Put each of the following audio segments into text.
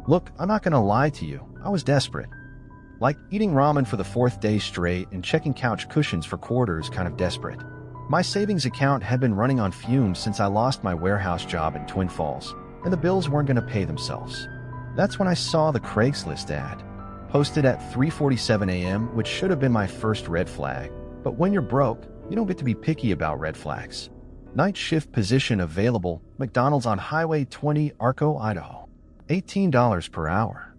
Look, I'm not gonna lie to you, I was desperate. Like eating ramen for the fourth day straight and checking couch cushions for quarters, kind of desperate. My savings account had been running on fumes since I lost my warehouse job in Twin Falls, and the bills weren't gonna pay themselves. That's when I saw the Craigslist ad, posted at 3:47 a.m., which should have been my first red flag. But when you're broke, you don't get to be picky about red flags. Night shift position available, McDonald's on Highway 20, Arco, Idaho. $18 per hour.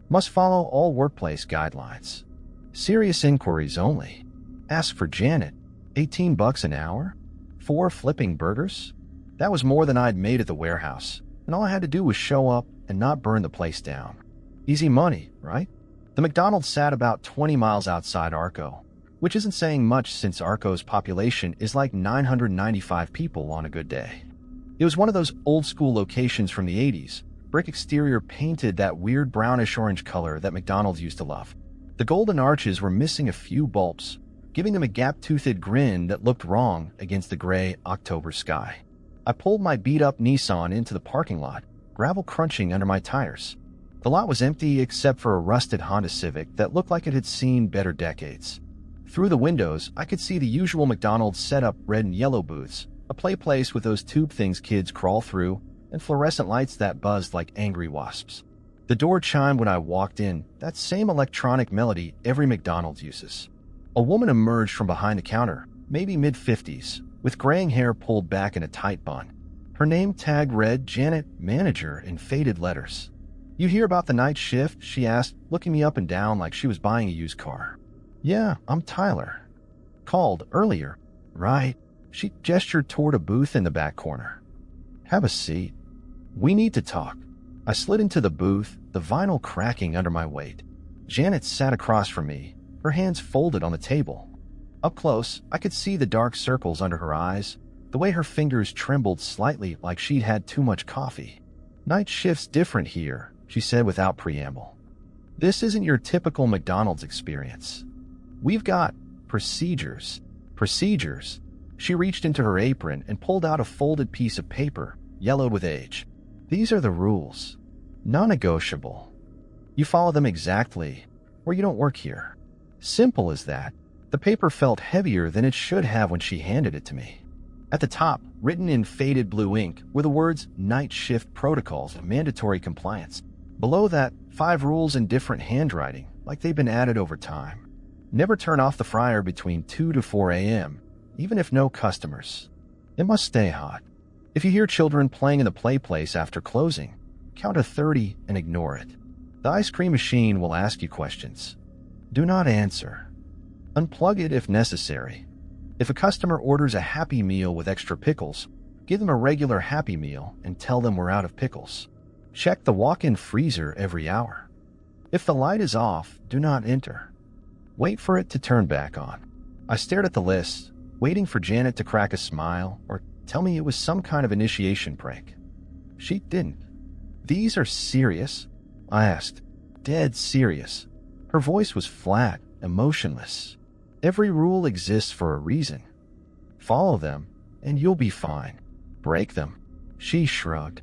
Must follow all workplace guidelines. Serious inquiries only. Ask for Janet. $18 an hour? 4 flipping burgers? That was more than I'd made at the warehouse, and all I had to do was show up and not burn the place down. Easy money, right? The McDonald's sat about 20 miles outside Arco, which isn't saying much since Arco's population is like 995 people on a good day. It was one of those old-school locations from the 80s, brick exterior painted that weird brownish-orange color that McDonald's used to love. The golden arches were missing a few bulbs, giving them a gap-toothed grin that looked wrong against the gray October sky. I pulled my beat-up Nissan into the parking lot, gravel crunching under my tires. The lot was empty except for a rusted Honda Civic that looked like it had seen better decades. Through the windows, I could see the usual McDonald's setup, red and yellow booths, a play place with those tube things kids crawl through, and fluorescent lights that buzzed like angry wasps. The door chimed when I walked in, that same electronic melody every McDonald's uses. A woman emerged from behind the counter, maybe mid-50s, with graying hair pulled back in a tight bun. Her name tag read Janet, manager, in faded letters. "You hear about the night shift?" she asked, looking me up and down like she was buying a used car. "Yeah, I'm Tyler. Called earlier." "Right." She gestured toward a booth in the back corner. "Have a seat. We need to talk." I slid into the booth, the vinyl cracking under my weight. Janet sat across from me, her hands folded on the table. Up close, I could see the dark circles under her eyes, the way her fingers trembled slightly like she'd had too much coffee. "Night shift's different here," she said without preamble. "This isn't your typical McDonald's experience. We've got procedures." Procedures? She reached into her apron and pulled out a folded piece of paper, yellowed with age. "These are the rules. Non-negotiable. You follow them exactly, or you don't work here. Simple as that." The paper felt heavier than it should have when she handed it to me. At the top, written in faded blue ink, were the words "Night Shift Protocols of Mandatory Compliance." Below that, 5 rules in different handwriting, like they'd been added over time. Never turn off the fryer between 2 to 4 a.m., even if no customers. It must stay hot. If you hear children playing in the play place after closing, count to 30 and ignore it. The ice cream machine will ask you questions. Do not answer. Unplug it if necessary. If a customer orders a Happy Meal with extra pickles, give them a regular Happy Meal and tell them we're out of pickles. Check the walk-in freezer every hour. If the light is off, do not enter. Wait for it to turn back on. I stared at the list, waiting for Janet to crack a smile or tell me it was some kind of initiation prank. She didn't. "These are serious?" I asked. "Dead serious." Her voice was flat, emotionless. "Every rule exists for a reason. Follow them, and you'll be fine. Break them." She shrugged.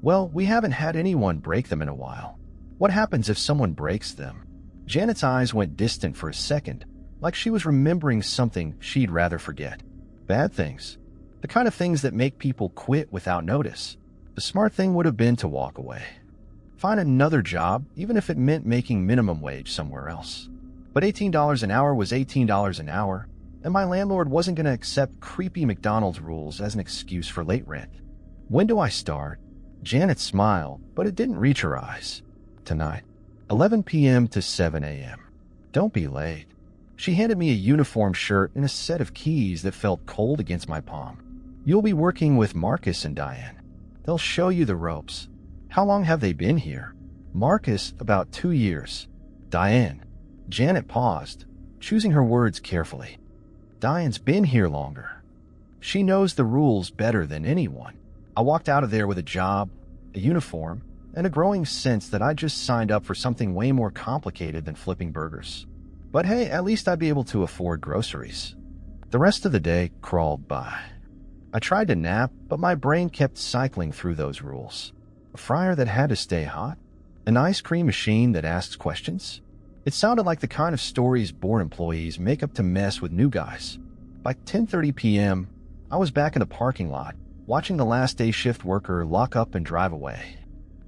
"Well, we haven't had anyone break them in a while. What happens if someone breaks them?" Janet's eyes went distant for a second, like she was remembering something she'd rather forget. "Bad things. The kind of things that make people quit without notice. The smart thing would have been to walk away. Find another job, even if it meant making minimum wage somewhere else. But $18 an hour was $18 an hour, and my landlord wasn't going to accept creepy McDonald's rules as an excuse for late rent. "When do I start?" Janet smiled, but it didn't reach her eyes. "Tonight, 11 p.m. to 7 a.m. Don't be late." She handed me a uniform shirt and a set of keys that felt cold against my palm. "You'll be working with Marcus and Diane. They'll show you the ropes." "How long have they been here?" "Marcus, about 2 years. Diane." Janet paused, choosing her words carefully. "Diane's been here longer. She knows the rules better than anyone." I walked out of there with a job, a uniform, and a growing sense that I'd just signed up for something way more complicated than flipping burgers. But hey, at least I'd be able to afford groceries. The rest of the day crawled by. I tried to nap, but my brain kept cycling through those rules. A fryer that had to stay hot? An ice cream machine that asks questions? It sounded like the kind of stories bored employees make up to mess with new guys. By 10:30 p.m., I was back in the parking lot, watching the last day shift worker lock up and drive away.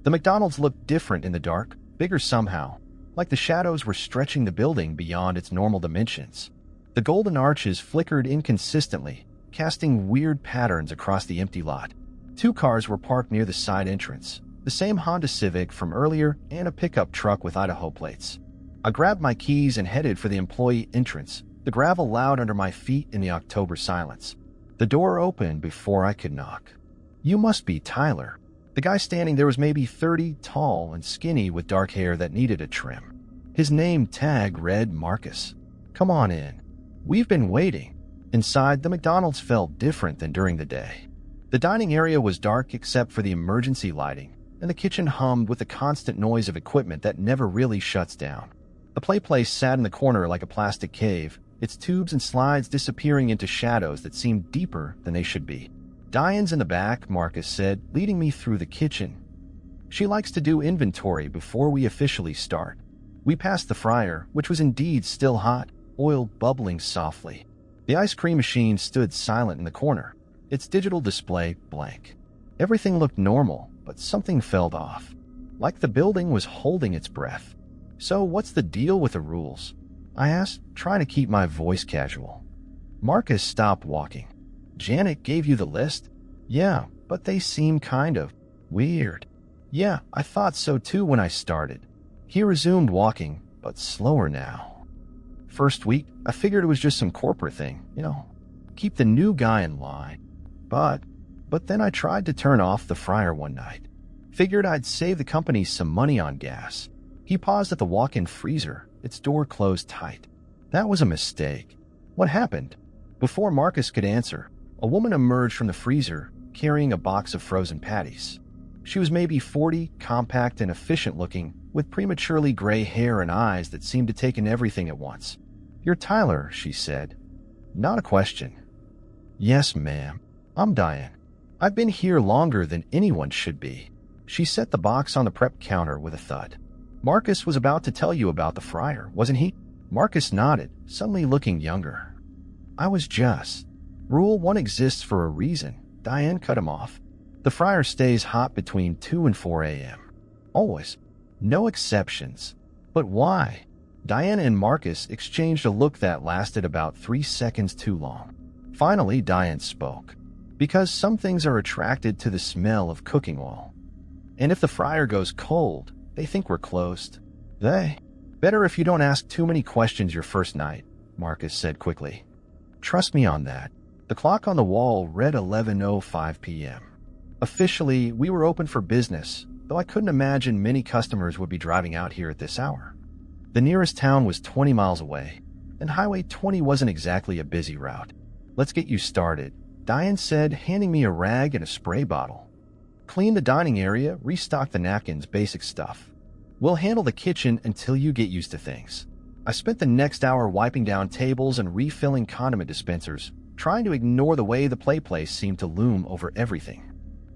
The McDonald's looked different in the dark, bigger somehow, like the shadows were stretching the building beyond its normal dimensions. The golden arches flickered inconsistently, casting weird patterns across the empty lot. 2 cars were parked near the side entrance, the same Honda Civic from earlier and a pickup truck with Idaho plates. I grabbed my keys and headed for the employee entrance, the gravel loud under my feet in the October silence. The door opened before I could knock. "You must be Tyler." The guy standing there was maybe 30, tall and skinny with dark hair that needed a trim. His name tag read Marcus. "Come on in. We've been waiting." Inside, the McDonald's felt different than during the day. The dining area was dark except for the emergency lighting, and the kitchen hummed with the constant noise of equipment that never really shuts down. The play place sat in the corner like a plastic cave, its tubes and slides disappearing into shadows that seemed deeper than they should be. "Diane's in the back," Marcus said, leading me through the kitchen. "She likes to do inventory before we officially start." We passed the fryer, which was indeed still hot, oil bubbling softly. The ice cream machine stood silent in the corner, its digital display blank. Everything looked normal, but something felt off, like the building was holding its breath. "So what's the deal with the rules?" I asked, trying to keep my voice casual. Marcus stopped walking. "Janet gave you the list?" "Yeah, but they seem kind of weird." "Yeah, I thought so too when I started." He resumed walking, but slower now. "First week, I figured it was just some corporate thing, keep the new guy in line. But then I tried to turn off the fryer one night. Figured I'd save the company some money on gas." He paused at the walk-in freezer, its door closed tight. "That was a mistake." "What happened?" Before Marcus could answer, a woman emerged from the freezer, carrying a box of frozen patties. She was maybe 40, compact and efficient-looking, with prematurely gray hair and eyes that seemed to take in everything at once. "You're Tyler," she said. "Not a question." "Yes, ma'am. I'm Diane. I've been here longer than anyone should be." She set the box on the prep counter with a thud. "Marcus was about to tell you about the fryer, wasn't he?" Marcus nodded, suddenly looking younger. "I was just. Rule 1 exists for a reason." Diane cut him off. "The fryer stays hot between 2 and 4 a.m. Always. No exceptions." "But why?" Diane and Marcus exchanged a look that lasted about 3 seconds too long. Finally, Diane spoke. "Because some things are attracted to the smell of cooking oil. And if the fryer goes cold, they think we're closed." Better if you don't ask too many questions your first night," Marcus said quickly. "Trust me on that." The clock on the wall read 11:05 p.m. Officially, we were open for business, though I couldn't imagine many customers would be driving out here at this hour. The nearest town was 20 miles away, and Highway 20 wasn't exactly a busy route. "Let's get you started," Diane said, handing me a rag and a spray bottle. "Clean the dining area, restock the napkins, basic stuff. We'll handle the kitchen until you get used to things." I spent the next hour wiping down tables and refilling condiment dispensers, trying to ignore the way the play place seemed to loom over everything.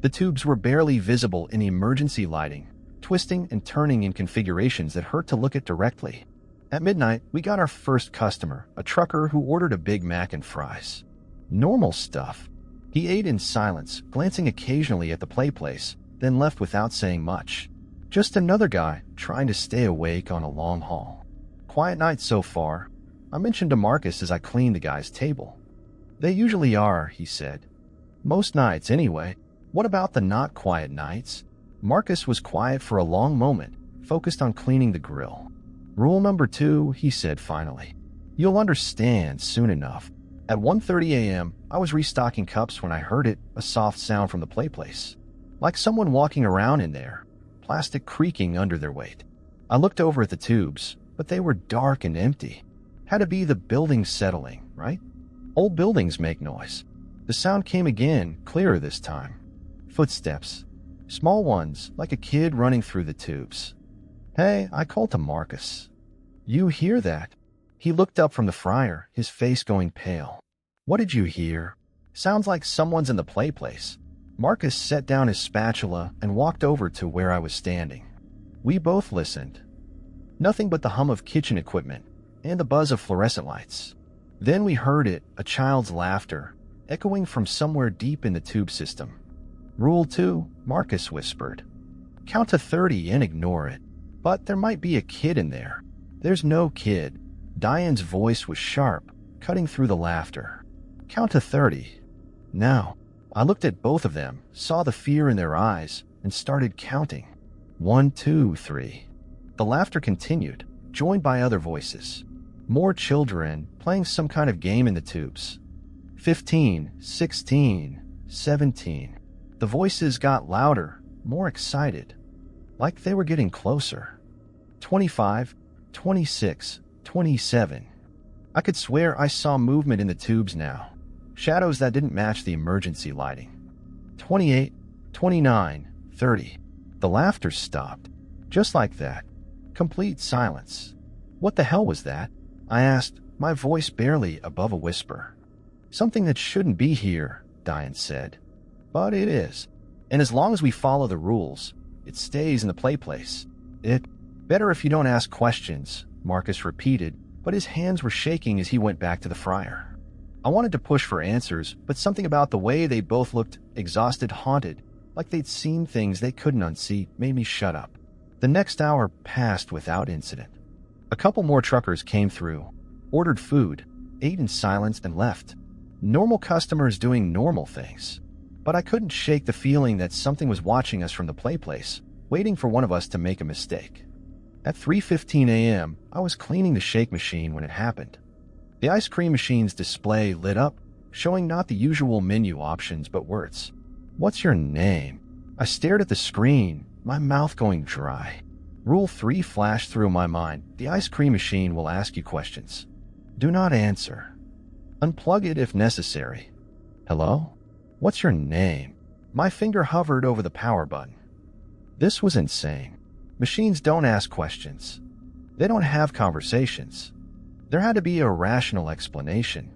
The tubes were barely visible in the emergency lighting, twisting and turning in configurations that hurt to look at directly. At midnight, we got our first customer, a trucker who ordered a Big Mac and fries. Normal stuff. He ate in silence, glancing occasionally at the play place, then left without saying much. Just another guy trying to stay awake on a long haul. "Quiet night so far," I mentioned to Marcus as I cleaned the guy's table. "They usually are," he said. "Most nights, anyway." "What about the not quiet nights?" Marcus was quiet for a long moment, focused on cleaning the grill. "Rule number 2, he said finally. "You'll understand soon enough." At 1:30 a.m., I was restocking cups when I heard it, a soft sound from the play place. Like someone walking around in there, plastic creaking under their weight. I looked over at the tubes, but they were dark and empty. Had to be the building settling, right? Old buildings make noise. The sound came again, clearer this time. Footsteps. Small ones, like a kid running through the tubes. "Hey," I called to Marcus. "You hear that?" He looked up from the fryer, his face going pale. "What did you hear?" "Sounds like someone's in the play place." Marcus set down his spatula and walked over to where I was standing. We both listened. Nothing but the hum of kitchen equipment and the buzz of fluorescent lights. Then we heard it, a child's laughter, echoing from somewhere deep in the tube system. Rule 2, Marcus whispered. Count to 30 and ignore it. But there might be a kid in there. There's no kid. Diane's voice was sharp, cutting through the laughter. Count to 30. Now, I looked at both of them, saw the fear in their eyes, and started counting. 1, 2, 3. The laughter continued, joined by other voices. More children playing some kind of game in the tubes. 15, 16, 17. The voices got louder, more excited, like they were getting closer. 25, 26, 27. I could swear I saw movement in the tubes now, shadows that didn't match the emergency lighting. 28, 29, 30. The laughter stopped, just like that. Complete silence. What the hell was that? I asked, my voice barely above a whisper. Something that shouldn't be here, Diane said. But it is. And as long as we follow the rules, it stays in the play place. It better if you don't ask questions, Marcus repeated, but his hands were shaking as he went back to the fryer. I wanted to push for answers, but something about the way they both looked exhausted, haunted, like they'd seen things they couldn't unsee, made me shut up. The next hour passed without incident. A couple more truckers came through, ordered food, ate in silence, and left. Normal customers doing normal things. But I couldn't shake the feeling that something was watching us from the play place, waiting for one of us to make a mistake. At 3:15 a.m., I was cleaning the shake machine when it happened. The ice cream machine's display lit up, showing not the usual menu options but words. What's your name? I stared at the screen, my mouth going dry. Rule 3 flashed through my mind. The ice cream machine will ask you questions. Do not answer. Unplug it if necessary. Hello? What's your name? My finger hovered over the power button. This was insane. Machines don't ask questions. They don't have conversations. There had to be a rational explanation.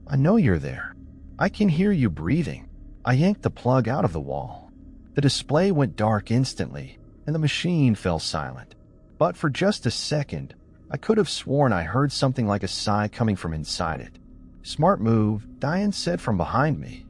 I know you're there. I can hear you breathing. I yanked the plug out of the wall. The display went dark instantly, and the machine fell silent. But for just a second, I could have sworn I heard something like a sigh coming from inside it. Smart move, Diane said from behind me.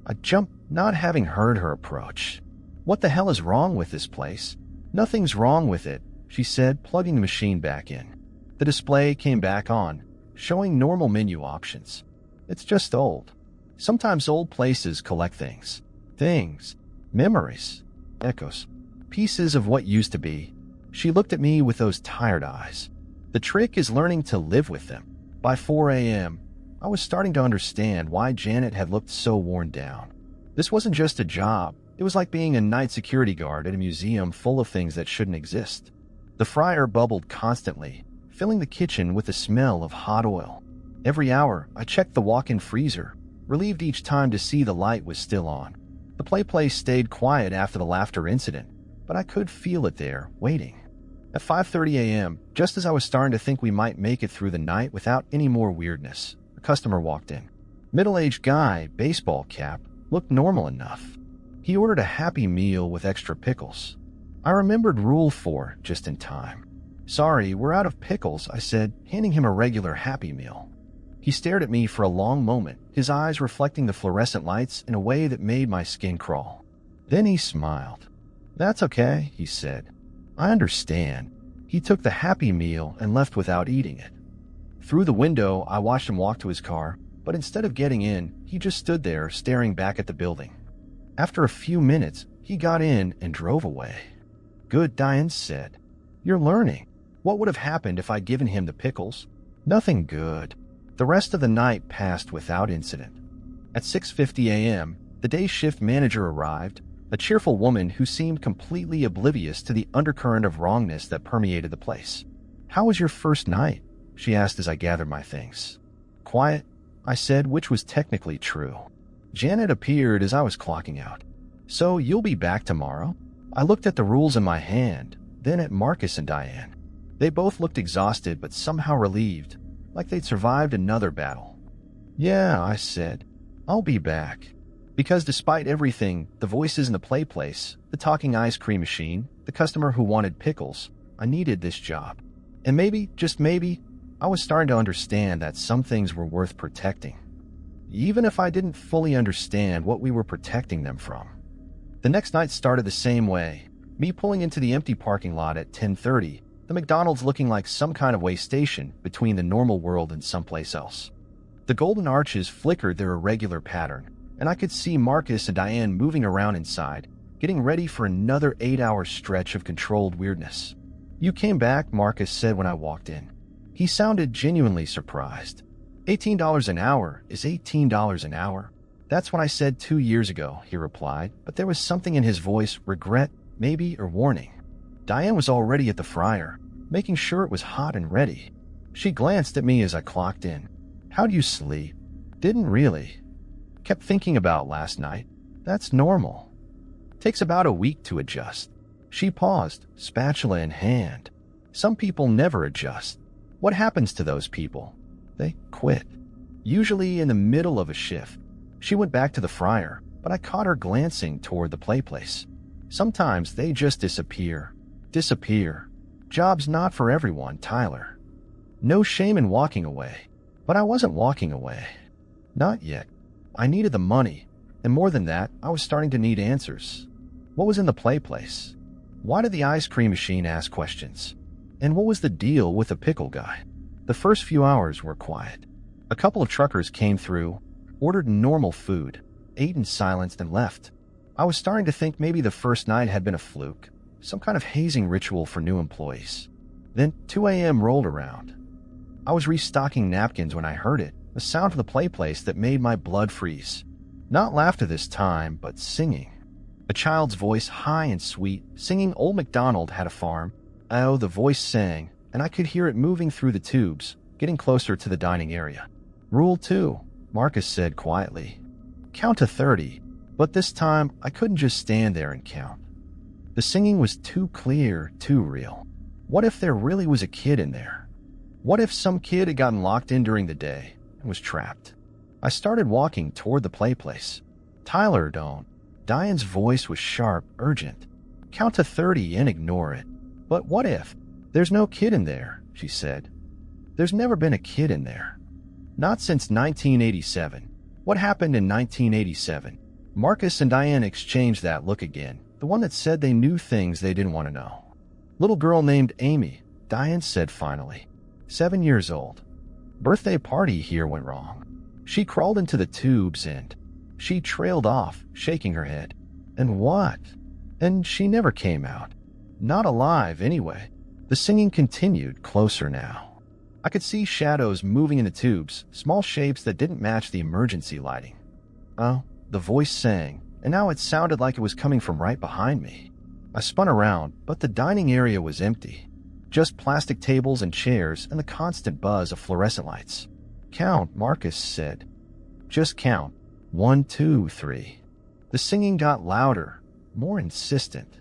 I jumped, not having heard her approach. What the hell is wrong with this place? Nothing's wrong with it, she said, plugging the machine back in. The display came back on, showing normal menu options. It's just old. Sometimes old places collect things. Things. Memories. Echoes. Pieces of what used to be. She looked at me with those tired eyes. The trick is learning to live with them. By 4 a.m., I was starting to understand why Janet had looked so worn down. This wasn't just a job. It was like being a night security guard at a museum full of things that shouldn't exist. The fryer bubbled constantly, filling the kitchen with the smell of hot oil. Every hour, I checked the walk-in freezer, relieved each time to see the light was still on. The play place stayed quiet after the laughter incident, but I could feel it there, waiting. At 5:30 a.m., just as I was starting to think we might make it through the night without any more weirdness, a customer walked in. Middle-aged guy, baseball cap, looked normal enough. He ordered a Happy Meal with extra pickles. I remembered Rule 4 just in time. Sorry, we're out of pickles, I said, handing him a regular Happy Meal. He stared at me for a long moment, his eyes reflecting the fluorescent lights in a way that made my skin crawl. Then he smiled. That's okay, he said. I understand. He took the Happy Meal and left without eating it. Through the window, I watched him walk to his car, but instead of getting in, he just stood there staring back at the building. After a few minutes, he got in and drove away. Good, Diane said. You're learning. What would have happened if I'd given him the pickles? Nothing good. The rest of the night passed without incident. At 6:50 a.m., the day shift manager arrived, a cheerful woman who seemed completely oblivious to the undercurrent of wrongness that permeated the place. How was your first night? She asked as I gathered my things. Quiet, I said, which was technically true. Janet appeared as I was clocking out. So you'll be back tomorrow? I looked at the rules in my hand, then at Marcus and Diane. They both looked exhausted but somehow relieved, like they'd survived another battle. Yeah, I said. I'll be back. Because despite everything, the voices in the play place, the talking ice cream machine, the customer who wanted pickles, I needed this job. And maybe, just maybe, I was starting to understand that some things were worth protecting, even if I didn't fully understand what we were protecting them from. The next night started the same way, me pulling into the empty parking lot at 10:30, the McDonald's looking like some kind of way station between the normal world and someplace else. The golden arches flickered their irregular pattern, and I could see Marcus and Diane moving around inside, getting ready for another 8-hour stretch of controlled weirdness. "You came back," Marcus said when I walked in. He sounded genuinely surprised. $18 an hour is $18 an hour. "That's what I said 2 years ago," he replied, but there was something in his voice, regret, maybe, or warning. Diane was already at the fryer, making sure it was hot and ready. She glanced at me as I clocked in. "How'd you sleep?" "Didn't really. Kept thinking about last night." "That's normal. Takes about a week to adjust." She paused, spatula in hand. "Some people never adjust." "What happens to those people?" "They quit. Usually in the middle of a shift." She went back to the fryer, but I caught her glancing toward the play place. "Sometimes they just disappear." Disappear. Job's not for everyone, Tyler. No shame in walking away. But I wasn't walking away. Not yet. I needed the money, and more than that, I was starting to need answers. What was in the play place? Why did the ice cream machine ask questions? And what was the deal with the pickle guy? The first few hours were quiet. A couple of truckers came through, ordered normal food, ate in silence, and left. I was starting to think maybe the first night had been a fluke, some kind of hazing ritual for new employees. Then 2 a.m. rolled around. I was restocking napkins when I heard it, the sound of the play place that made my blood freeze. Not laughter this time, but singing. A child's voice, high and sweet, singing Old MacDonald Had a Farm. Oh, the voice sang, and I could hear it moving through the tubes, getting closer to the dining area. "Rule 2, Marcus said quietly. "Count to 30, but this time I couldn't just stand there and count. The singing was too clear, too real. What if there really was a kid in there? What if some kid had gotten locked in during the day and was trapped?" I started walking toward the play place. "Tyler, don't." Diane's voice was sharp, urgent. "Count to 30 and ignore it." "But what if?" "There's no kid in there," she said. "There's never been a kid in there. Not since 1987. What happened in 1987? Marcus and Diane exchanged that look again, the one that said they knew things they didn't want to know. "Little girl named Amy," Diane said finally. 7 years old. "Birthday party here went wrong. She crawled into the tubes and..." She trailed off, shaking her head. "And what?" "And she never came out. Not alive, anyway." The singing continued, closer now. I could see shadows moving in the tubes, small shapes that didn't match the emergency lighting. "Oh," the voice sang, and now it sounded like it was coming from right behind me. I spun around, but the dining area was empty. Just plastic tables and chairs and the constant buzz of fluorescent lights. "Count," Marcus said. "Just count. 1, 2, 3. The singing got louder, more insistent.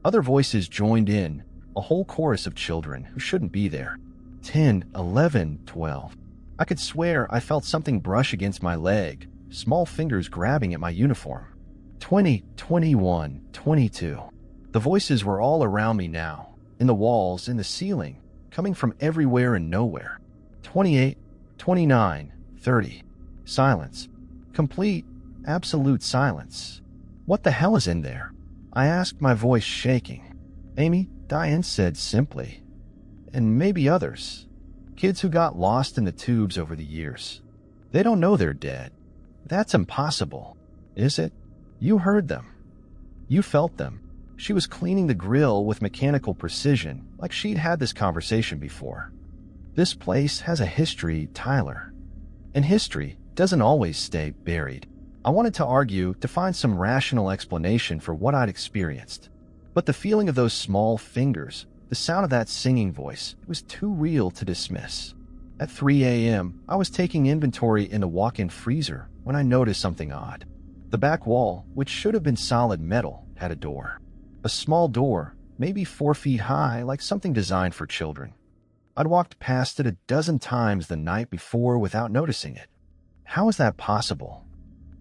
Other voices joined in, a whole chorus of children who shouldn't be there. 10, 11, 12. I could swear I felt something brush against my leg, small fingers grabbing at my uniform. 20, 21, 22. The voices were all around me now, in the walls, in the ceiling, coming from everywhere and nowhere. 28, 29, 30. Silence. Complete, absolute silence. "What the hell is in there?" I asked, my voice shaking. "Amy," Diane said simply. "And maybe others. Kids who got lost in the tubes over the years. They don't know they're dead." "That's impossible." "Is it? You heard them. You felt them." She was cleaning the grill with mechanical precision, like she'd had this conversation before. "This place has a history, Tyler. And history doesn't always stay buried." I wanted to argue, to find some rational explanation for what I'd experienced. But the feeling of those small fingers, the sound of that singing voice, it was too real to dismiss. At 3 a.m., I was taking inventory in the walk-in freezer when I noticed something odd. The back wall, which should have been solid metal, had a door. A small door, maybe 4 feet high, like something designed for children. I'd walked past it a dozen times the night before without noticing it. How is that possible?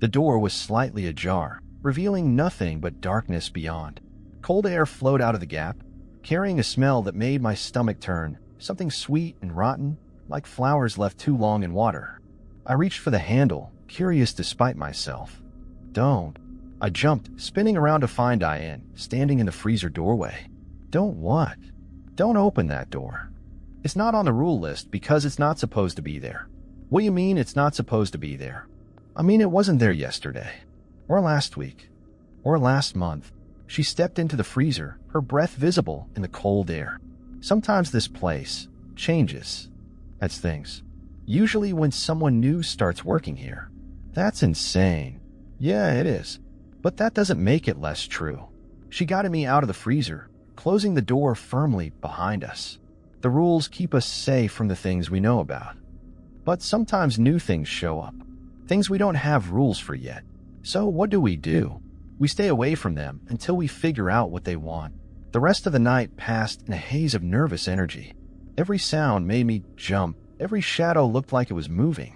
The door was slightly ajar, revealing nothing but darkness beyond. Cold air flowed out of the gap, carrying a smell that made my stomach turn, something sweet and rotten, like flowers left too long in water. I reached for the handle, curious despite myself. Don't. I jumped, spinning around to find Diane, standing in the freezer doorway. Don't what? Don't open that door. It's not on the rule list because it's not supposed to be there. What do you mean it's not supposed to be there? I mean it wasn't there yesterday. Or last week. Or last month. She stepped into the freezer, her breath visible in the cold air. Sometimes this place changes. That's things. Usually when someone new starts working here. That's insane. Yeah, it is. But that doesn't make it less true. She guided me out of the freezer, closing the door firmly behind us. The rules keep us safe from the things we know about. But sometimes new things show up. Things we don't have rules for yet. So what do? We stay away from them until we figure out what they want. The rest of the night passed in a haze of nervous energy. Every sound made me jump. Every shadow looked like it was moving.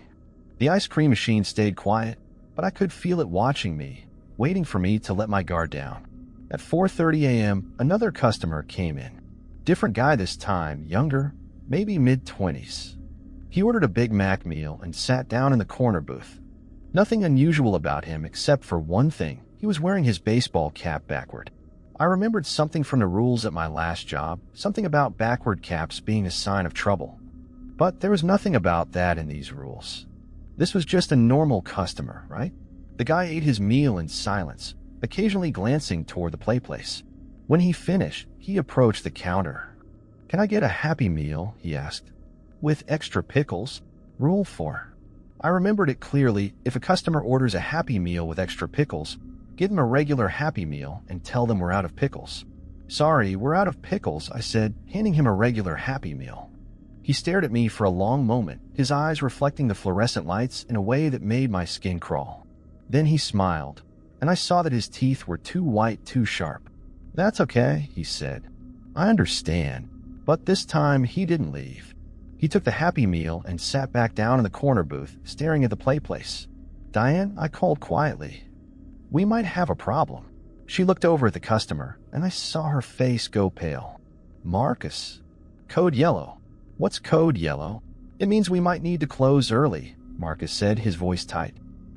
The ice cream machine stayed quiet, but I could feel it watching me, waiting for me to let my guard down. At 4:30 a.m., another customer came in. Different guy this time, younger, maybe mid-20s. He ordered a Big Mac meal and sat down in the corner booth. Nothing unusual about him except for one thing. He was wearing his baseball cap backward. I remembered something from the rules at my last job, something about backward caps being a sign of trouble. But there was nothing about that in these rules. This was just a normal customer, right? The guy ate his meal in silence, occasionally glancing toward the place. When he finished, he approached the counter. "Can I get a Happy Meal?" he asked. "With extra pickles? Rule 4. I remembered it clearly. If a customer orders a Happy Meal with extra pickles, give them a regular Happy Meal and tell them we're out of pickles. "Sorry, we're out of pickles," I said, handing him a regular Happy Meal. He stared at me for a long moment, his eyes reflecting the fluorescent lights in a way that made my skin crawl. Then he smiled, and I saw that his teeth were too white, too sharp. "That's okay," he said. "I understand." But this time, he didn't leave. He took the Happy Meal and sat back down in the corner booth, staring at the place. "Diane," I called quietly. "We might have a problem." She looked over at the customer, and I saw her face go pale. "Marcus." "Code yellow." "What's code yellow?" "It means we might need to close early," Marcus said, his voice tight.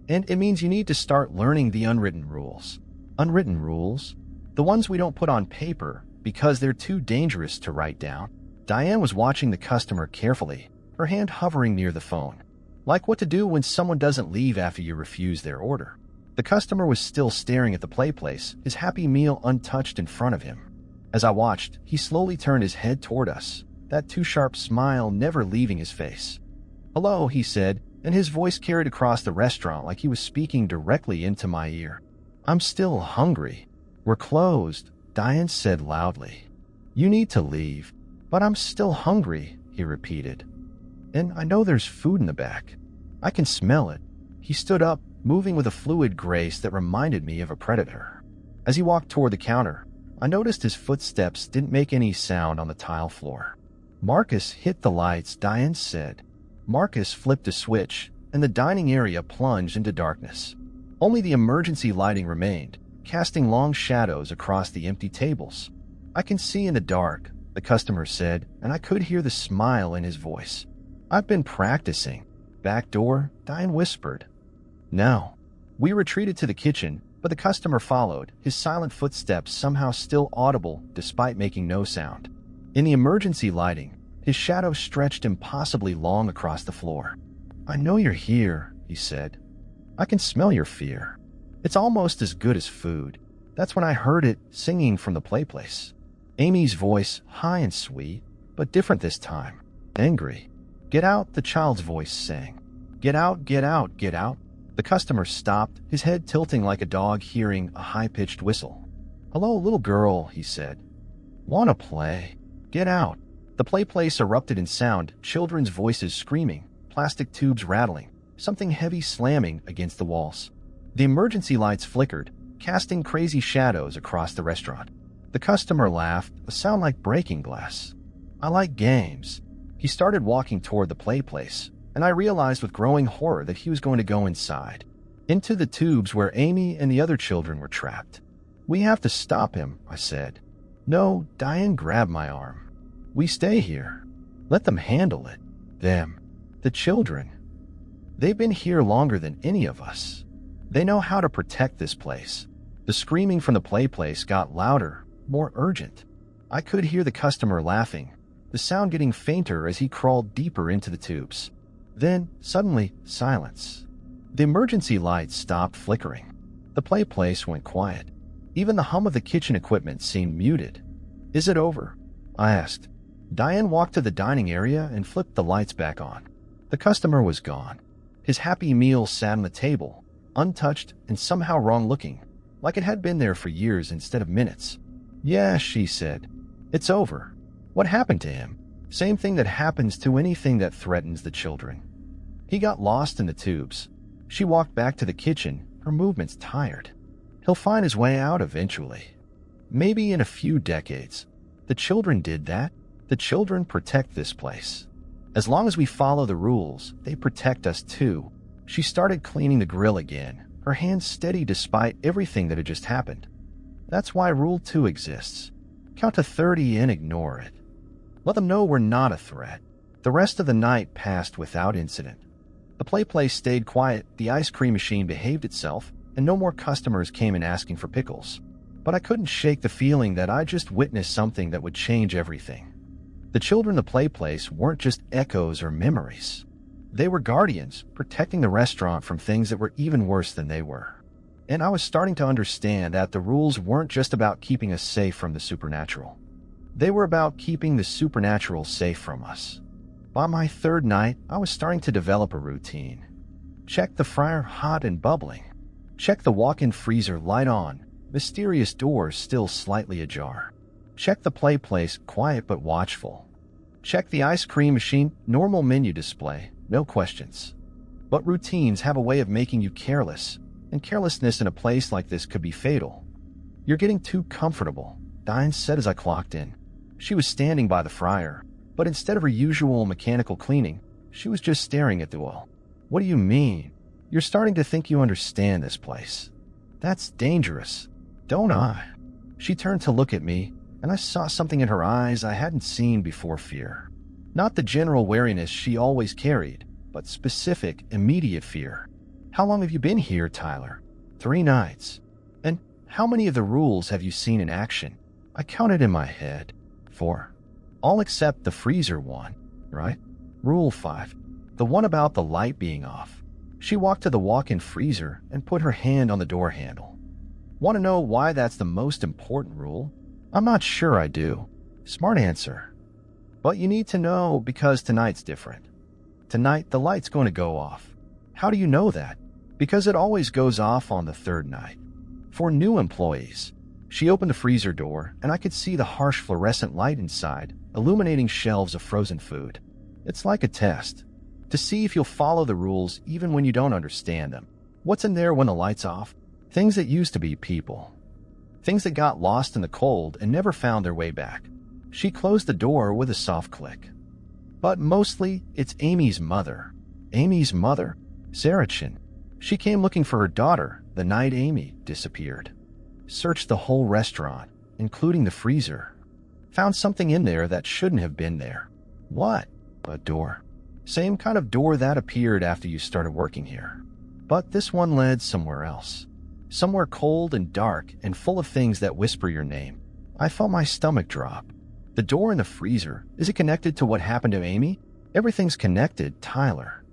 "And it means you need to start learning the unwritten rules." "Unwritten rules?" "The ones we don't put on paper because they're too dangerous to write down." Diane was watching the customer carefully, her hand hovering near the phone. Like what to do when someone doesn't leave after you refuse their order. The customer was still staring at the place, his Happy Meal untouched in front of him. As I watched, he slowly turned his head toward us, that too sharp smile never leaving his face. "Hello," he said, and his voice carried across the restaurant like he was speaking directly into my ear. "I'm still hungry." "We're closed," Diane said loudly. "You need to leave." "But I'm still hungry," he repeated. "And I know there's food in the back. I can smell it." He stood up, moving with a fluid grace that reminded me of a predator. As he walked toward the counter, I noticed his footsteps didn't make any sound on the tile floor. "Marcus hit the lights," Diane said. Marcus flipped a switch, and the dining area plunged into darkness. Only the emergency lighting remained, casting long shadows across the empty tables. "I can see in the dark," the customer said, and I could hear the smile in his voice. "I've been practicing." "Back door?" Diane whispered. "No." We retreated to the kitchen, but the customer followed, his silent footsteps somehow still audible despite making no sound. In the emergency lighting, his shadow stretched impossibly long across the floor. "I know you're here," he said. "I can smell your fear. It's almost as good as food." That's when I heard it singing from the place. Amy's voice, high and sweet, but different this time. Angry. "Get out," the child's voice sang. "Get out, get out, get out." The customer stopped, his head tilting like a dog hearing a high-pitched whistle. "Hello, little girl," he said. "Wanna play?" "Get out." The place erupted in sound, children's voices screaming, plastic tubes rattling, something heavy slamming against the walls. The emergency lights flickered, casting crazy shadows across the restaurant. The customer laughed, a sound like breaking glass. "I like games." He started walking toward the place, and I realized with growing horror that he was going to go inside. into the tubes where Amy and the other children were trapped. "We have to stop him," I said. "No," Diane grabbed my arm. "We stay here. Let them handle it. Them. The children. They've been here longer than any of us. They know how to protect this place." The screaming from the play place got louder, more urgent. I could hear the customer laughing, the sound getting fainter as he crawled deeper into the tubes. Then, suddenly, silence. The emergency lights stopped flickering. The play place went quiet. Even the hum of the kitchen equipment seemed muted. "Is it over?" I asked. Diane walked to the dining area and flipped the lights back on. The customer was gone. His happy meal sat on the table, untouched and somehow wrong-looking, like it had been there for years instead of minutes. "Yeah," she said. "It's over." "What happened to him?" "Same thing that happens to anything that threatens the children. He got lost in the tubes." She walked back to the kitchen, her movements tired. "He'll find his way out eventually. Maybe in a few decades. The children did that. The children protect this place. As long as we follow the rules, they protect us too." She started cleaning the grill again, her hands steady despite everything that had just happened. "That's why Rule 2 exists. Count to 30 and ignore it. Let them know we're not a threat." The rest of the night passed without incident. The play place stayed quiet, the ice cream machine behaved itself, and no more customers came in asking for pickles. But I couldn't shake the feeling that I just witnessed something that would change everything. The children in the play place weren't just echoes or memories. They were guardians, protecting the restaurant from things that were even worse than they were. And I was starting to understand that the rules weren't just about keeping us safe from the supernatural. They were about keeping the supernatural safe from us. By my third night, I was starting to develop a routine. Check the fryer hot and bubbling. Check the walk-in freezer light on, mysterious doors still slightly ajar. Check the play place quiet but watchful. Check the ice cream machine normal menu display, no questions. But routines have a way of making you careless, and carelessness in a place like this could be fatal. "You're getting too comfortable," Diane said as I clocked in. She was standing by the fryer, but instead of her usual mechanical cleaning, she was just staring at the oil. "What do you mean? You're starting to think you understand this place. That's dangerous, don't I?" She turned to look at me, and I saw something in her eyes I hadn't seen before: fear. Not the general wariness she always carried, but specific, immediate fear. "How long have you been here, Tyler?" 3 nights. "And how many of the rules have you seen in action?" I counted in my head. 4. All except the freezer one, right? Rule 5. The one about the light being off. She walked to the walk-in freezer and put her hand on the door handle. "Want to know why that's the most important rule?" "I'm not sure I do." "Smart answer. But you need to know because tonight's different. Tonight, the light's going to go off." "How do you know that?" "Because it always goes off on the 3rd night. For new employees." She opened the freezer door, and I could see the harsh fluorescent light inside, illuminating shelves of frozen food. It's like a test, to see if you'll follow the rules even when you don't understand them. What's in there when the light's off? Things that used to be people. Things that got lost in the cold and never found their way back. She closed the door with a soft click. But mostly, it's Amy's mother. Amy's mother? Sarachin. She came looking for her daughter the night Amy disappeared. Searched the whole restaurant, including the freezer. Found something in there that shouldn't have been there. What? A door. Same kind of door that appeared after you started working here. But this one led somewhere else. Somewhere cold and dark and full of things that whisper your name. I felt my stomach drop. The door in the freezer, is it connected to what happened to Amy? Everything's connected, Tyler.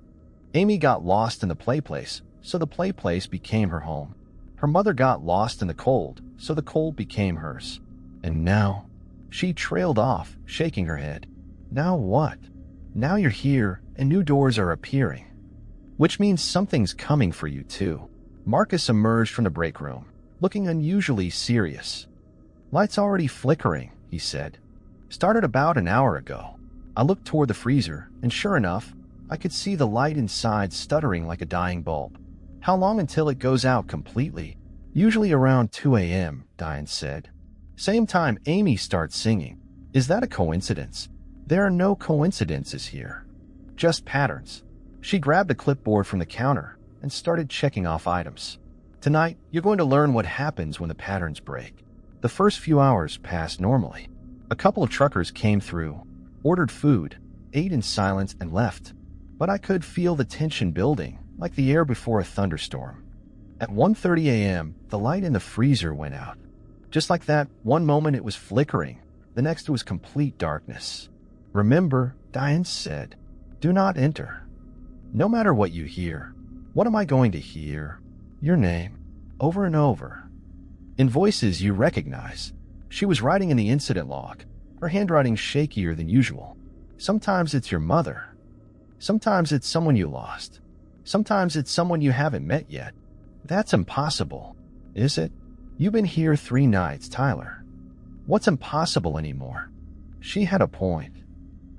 Amy got lost in the play place, so the play place became her home. Her mother got lost in the cold, so the cold became hers. And now, she trailed off, shaking her head. Now what? Now you're here, and new doors are appearing. Which means something's coming for you, too. Marcus emerged from the break room, looking unusually serious. "Light's already flickering," he said. "Started about an hour ago." I looked toward the freezer, and sure enough, I could see the light inside stuttering like a dying bulb. "How long until it goes out completely?" "Usually around 2 a.m., Diane said. "Same time Amy starts singing." "Is that a coincidence?" "There are no coincidences here. Just patterns." She grabbed a clipboard from the counter, and started checking off items. Tonight, you're going to learn what happens when the patterns break. The first few hours passed normally. A couple of truckers came through, ordered food, ate in silence, and left. But I could feel the tension building, like the air before a thunderstorm. At 1:30 a.m., the light in the freezer went out. Just like that, one moment it was flickering, the next it was complete darkness. "Remember," Diane said, "do not enter. No matter what you hear, what am I going to hear? Your name, over and over. In voices you recognize." She was writing in the incident log, her handwriting shakier than usual. "Sometimes it's your mother. Sometimes it's someone you lost. Sometimes it's someone you haven't met yet. That's impossible, is it? You've been here 3 nights, Tyler. What's impossible anymore?" She had a point.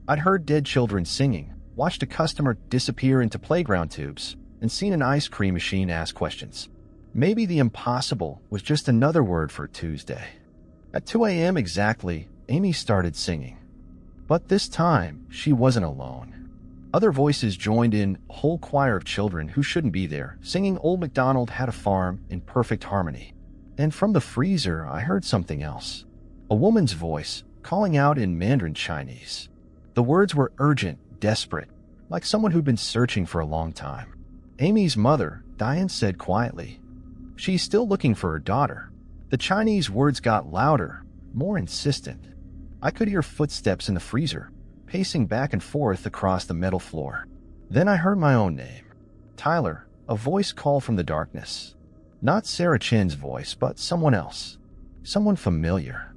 I'd heard dead children singing, watched a customer disappear into playground tubes, and seen an ice cream machine ask questions. Maybe the impossible was just another word for Tuesday. At 2 a.m. exactly, Amy started singing. But this time, she wasn't alone. Other voices joined in, a whole choir of children who shouldn't be there, singing Old MacDonald Had a Farm in perfect harmony. And from the freezer, I heard something else. A woman's voice, calling out in Mandarin Chinese. The words were urgent, desperate, like someone who'd been searching for a long time. "Amy's mother," Diane said quietly. "She's still looking for her daughter." The Chinese words got louder, more insistent. I could hear footsteps in the freezer, pacing back and forth across the metal floor. Then I heard my own name. "Tyler," a voice called from the darkness. Not Sarah Chin's voice, but someone else. Someone familiar.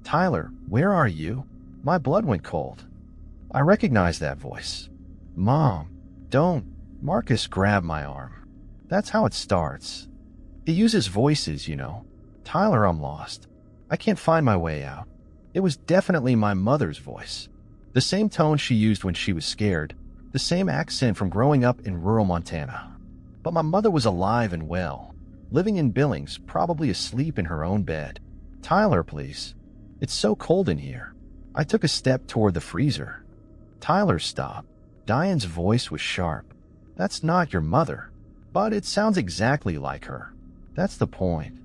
"Tyler, where are you?" My blood went cold. I recognized that voice. "Mom, don't." Marcus grabbed my arm. That's how it starts. He uses voices, you know. "Tyler, I'm lost. I can't find my way out." It was definitely my mother's voice. The same tone she used when she was scared, the same accent from growing up in rural Montana. But my mother was alive and well, living in Billings, probably asleep in her own bed. "Tyler, please. It's so cold in here." I took a step toward the freezer. "Tyler, stop." Diane's voice was sharp. "That's not your mother, but it sounds exactly like her. That's the point.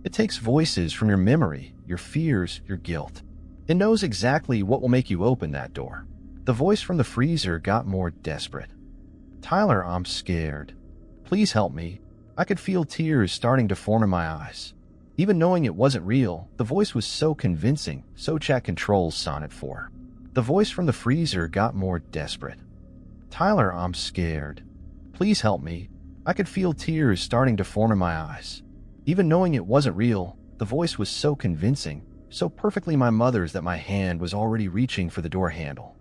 It takes voices from your memory, your fears, your guilt. It knows exactly what will make you open that door." The voice from the freezer got more desperate. "Tyler, I'm scared. Please help me." I could feel tears starting to form in my eyes. Even knowing it wasn't real, the voice was so convincing, so chat controls Sonnet 4. The voice from the freezer got more desperate. "Tyler, I'm scared. Please help me." I could feel tears starting to form in my eyes. Even knowing it wasn't real, the voice was so convincing, so perfectly my mother's that my hand was already reaching for the door handle.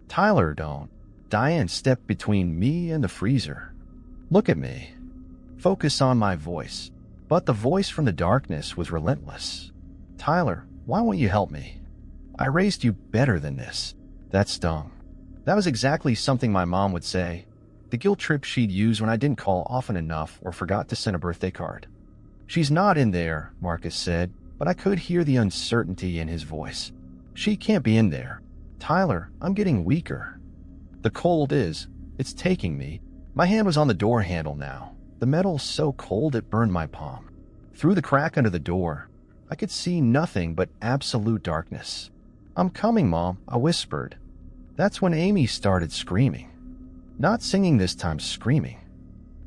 "Tyler, don't." Diane stepped between me and the freezer. "Look at me. Focus on my voice." But the voice from the darkness was relentless. "Tyler, why won't you help me? I raised you better than this." That stung. That was exactly something my mom would say. The guilt trip she'd use when I didn't call often enough or forgot to send a birthday card. "She's not in there," Marcus said, but I could hear the uncertainty in his voice. "She can't be in there. Tyler, I'm getting weaker. The cold it's taking me." My hand was on the door handle now. The metal so cold it burned my palm. Through the crack under the door, I could see nothing but absolute darkness. "I'm coming, Mom," I whispered. That's when Amy started screaming. Not singing this time, screaming.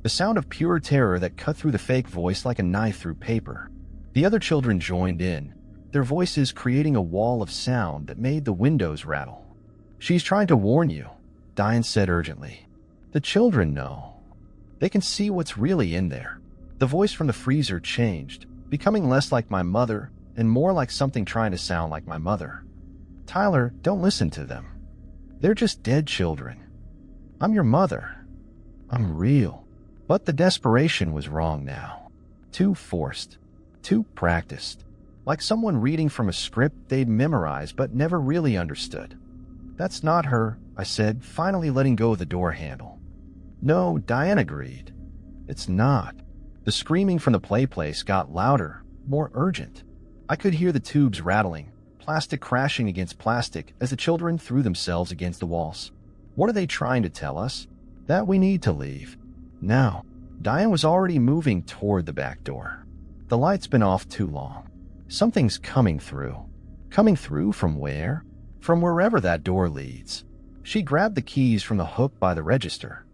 The sound of pure terror that cut through the fake voice like a knife through paper. The other children joined in, their voices creating a wall of sound that made the windows rattle. "She's trying to warn you," Diane said urgently. "The children know. They can see what's really in there." The voice from the freezer changed, becoming less like my mother and more like something trying to sound like my mother. "Tyler, don't listen to them. They're just dead children. I'm your mother. I'm real." But the desperation was wrong now. Too forced. Too practiced. Like someone reading from a script they'd memorized but never really understood. "That's not her," I said, finally letting go of the door handle. "No," Diane agreed. "It's not." The screaming from the play place got louder, more urgent. I could hear the tubes rattling, plastic crashing against plastic as the children threw themselves against the walls. What are they trying to tell us? That we need to leave. Now. Diane was already moving toward the back door. The light's been off too long. Something's coming through. Coming through from where? From wherever that door leads. She grabbed the keys from the hook by the register.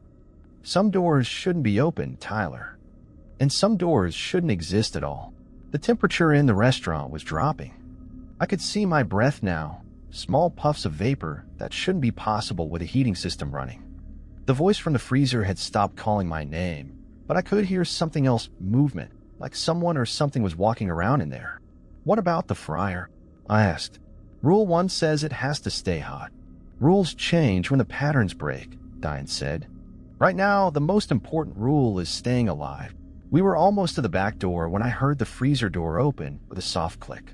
Some doors shouldn't be open, Tyler. And some doors shouldn't exist at all. The temperature in the restaurant was dropping. I could see my breath now, small puffs of vapor that shouldn't be possible with a heating system running. The voice from the freezer had stopped calling my name, but I could hear something else, movement, like someone or something was walking around in there. What about the fryer? I asked. Rule 1 says it has to stay hot. Rules change when the patterns break, Diane said. Right now, the most important rule is staying alive. We were almost to the back door when I heard the freezer door open with a soft click.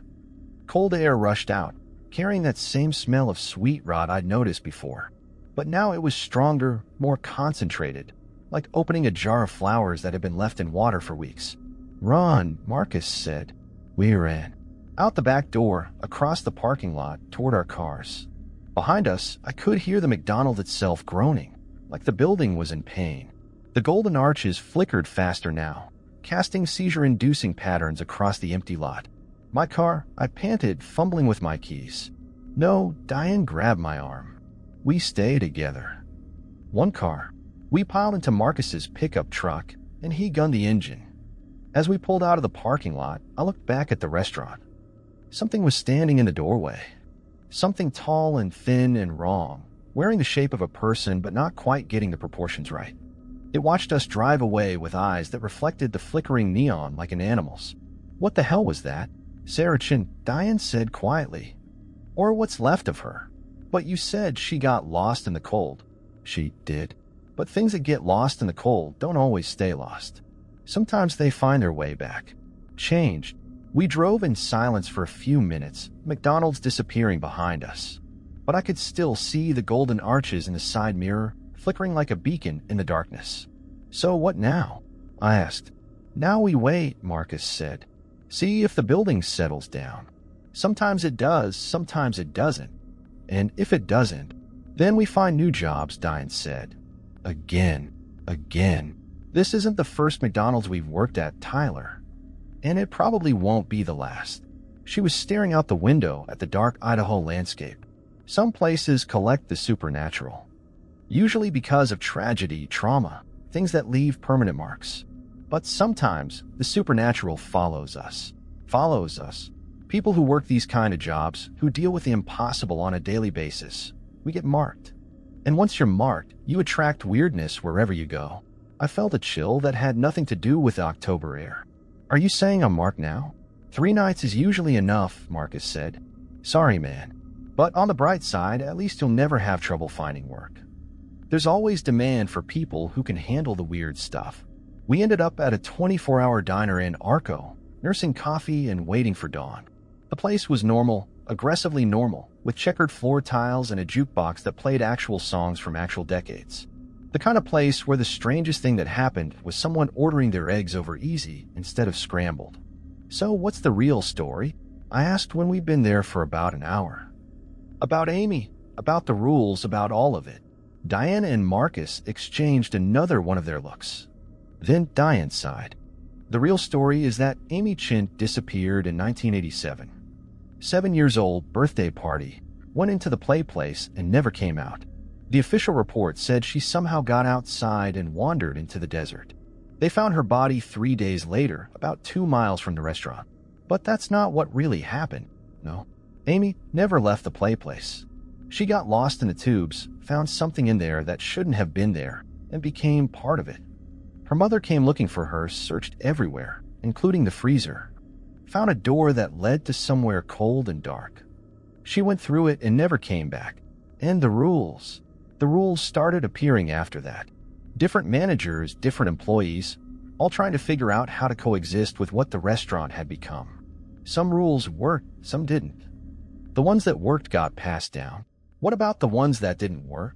Cold air rushed out, carrying that same smell of sweet rot I'd noticed before. But now it was stronger, more concentrated, like opening a jar of flowers that had been left in water for weeks. Run, Marcus said. We ran. Out the back door, across the parking lot, toward our cars. Behind us, I could hear the McDonald's itself groaning, like the building was in pain. The golden arches flickered faster now, casting seizure-inducing patterns across the empty lot. My car, I panted, fumbling with my keys. No, Diane grabbed my arm. We stay together. One car. We piled into Marcus's pickup truck, and he gunned the engine. As we pulled out of the parking lot, I looked back at the restaurant. Something was standing in the doorway. Something tall and thin and wrong, wearing the shape of a person but not quite getting the proportions right. It watched us drive away with eyes that reflected the flickering neon like an animal's. What the hell was that? Sarachin, Diane said quietly. Or what's left of her. But you said she got lost in the cold. She did. But things that get lost in the cold don't always stay lost. Sometimes they find their way back. Changed. We drove in silence for a few minutes, McDonald's disappearing behind us. But I could still see the golden arches in the side mirror, flickering like a beacon in the darkness. So what now? I asked. Now we wait, Marcus said. See if the building settles down. Sometimes it does, sometimes it doesn't. And if it doesn't, then we find new jobs, Diane said. Again. This isn't the first McDonald's we've worked at, Tyler. And it probably won't be the last. She was staring out the window at the dark Idaho landscape. Some places collect the supernatural. Usually because of tragedy, trauma, things that leave permanent marks. But sometimes the supernatural follows us. People who work these kind of jobs, who deal with the impossible on a daily basis, we get marked. And once you're marked, you attract weirdness wherever you go. I felt a chill that had nothing to do with the October air. Are you saying I'm marked now? 3 nights is usually enough, Marcus said. Sorry, man. But on the bright side, at least you'll never have trouble finding work. There's always demand for people who can handle the weird stuff. We ended up at a 24-hour diner in Arco, nursing coffee and waiting for dawn. The place was normal, aggressively normal, with checkered floor tiles and a jukebox that played actual songs from actual decades. The kind of place where the strangest thing that happened was someone ordering their eggs over easy instead of scrambled. So what's the real story? I asked when we'd been there for about an hour. About Amy, about the rules, about all of it. Diane and Marcus exchanged another one of their looks. Then Diane sighed. The real story is that Amy Chint disappeared in 1987. 7 years old, birthday party, went into the play place and never came out. The official report said she somehow got outside and wandered into the desert. They found her body 3 days later, about 2 miles from the restaurant. But that's not what really happened. No, Amy never left the play place. She got lost in the tubes, found something in there that shouldn't have been there, and became part of it. Her mother came looking for her, searched everywhere, including the freezer. Found a door that led to somewhere cold and dark. She went through it and never came back. And the rules started appearing after that. Different managers, different employees, all trying to figure out how to coexist with what the restaurant had become. Some rules worked, some didn't. The ones that worked got passed down. What about the ones that didn't work?